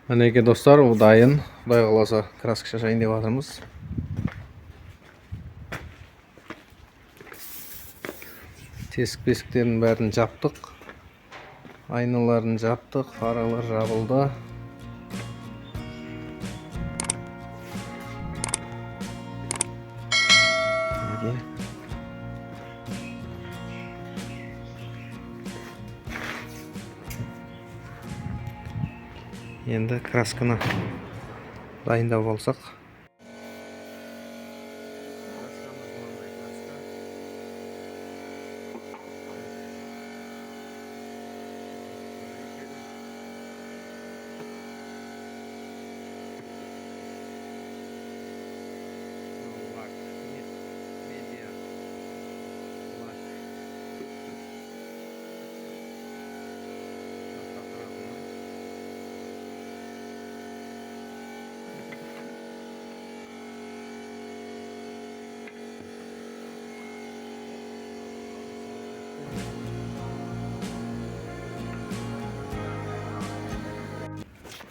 Мінекей достар, дайын. Құдай қаласа краска шашайын деп жатырмыз. Тесік бесіктерін бәрін жаптық. Айналарын жаптық, фаралар жабылды. Енді красканы дайындап алсақ.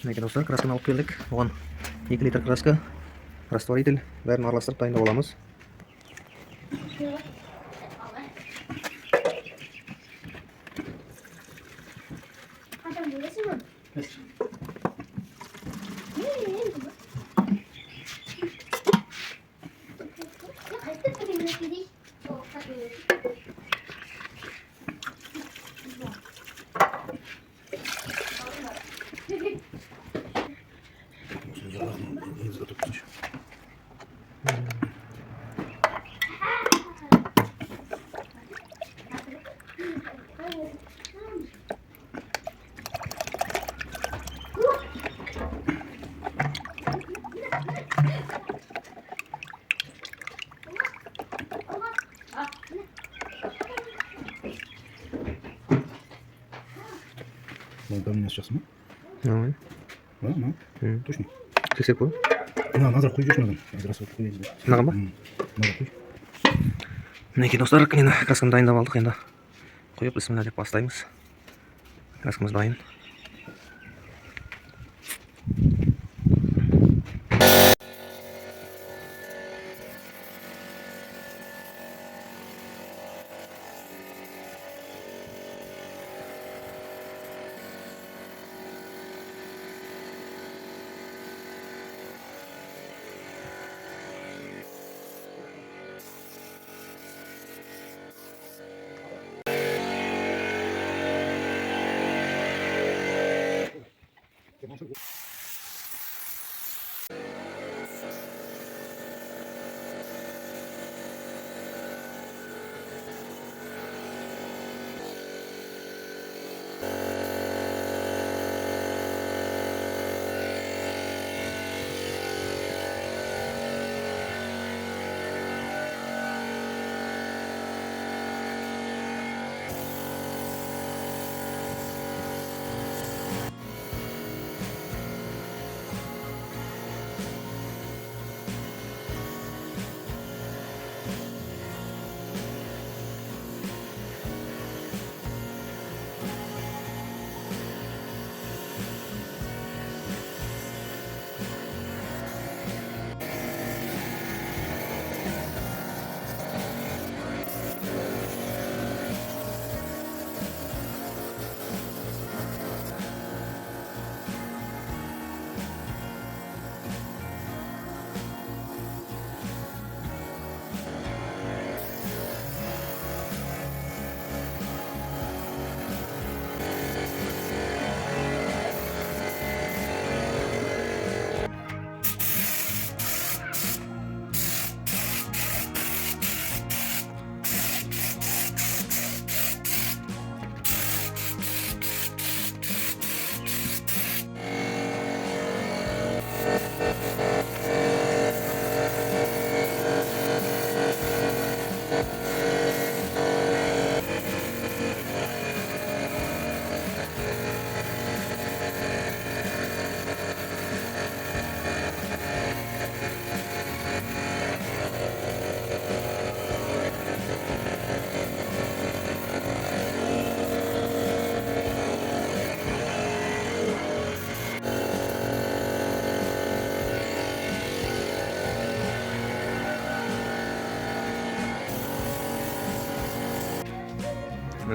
Мінекей достар, красканы алып келдік. Оған 2 литр краска, растворитель, бәрін араластырып дайындап аламыз. Да, у меня сейчас, Нормально. точно. Тексеріп қой. Назар құйып жүрші надо. Раз вот құйып. Мынаған ба? Назар құй. Мінекей достар, енді красканы дайындап алдық. Енді құйып бісміллә деп бастаймыз. Краскамыз дайын.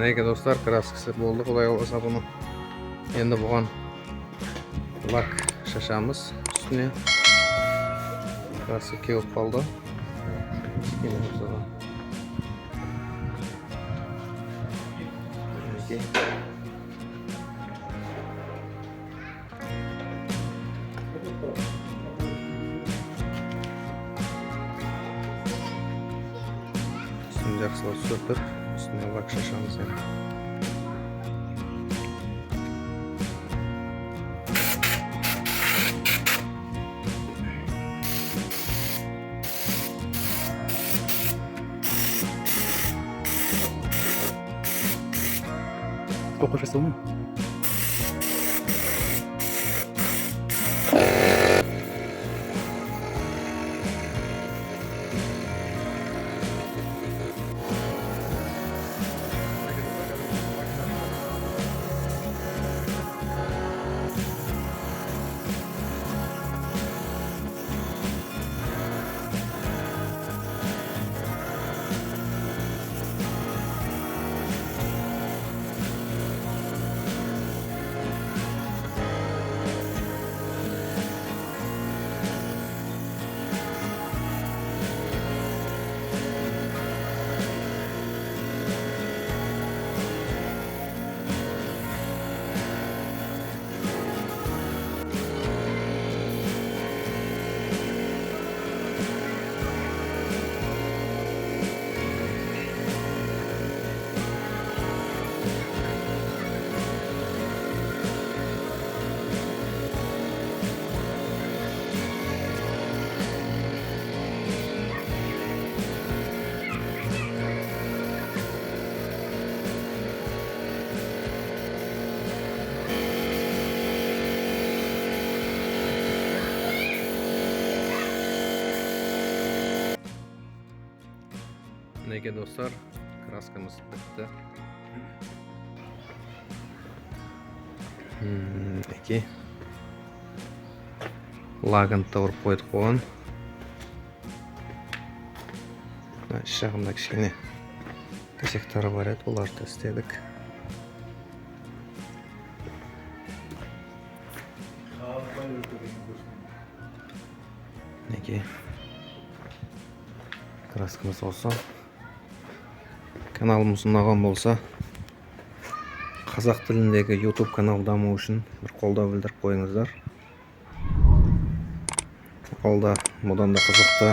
Мінекей достар, краскасы болды, құдай қаласа бұны. Енді бұған лак шашамыз үстіне. Краска кеуіп қалды. Мінекей. Üstünü жақсылап сүртіп, үстіне лак шашамыз енді. Сколько же суммы? Мінекей достар, краскамыз бітті. Мінекей. Лагын тауырып қойдық оған. Жағында кішкене косяктары бар еді, оларды істедік. Мінекей. Краскамыз осы. Каналымыз ұнаған болса, қазақ тіліндегі YouTube канал даму үшін бір қолдау білдіріп қойыңыздар. Алда бұдан да қызықты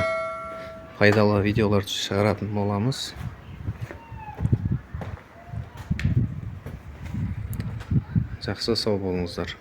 пайдалы видеолар шығаратын боламыз. Жақсы сау болыңыздар.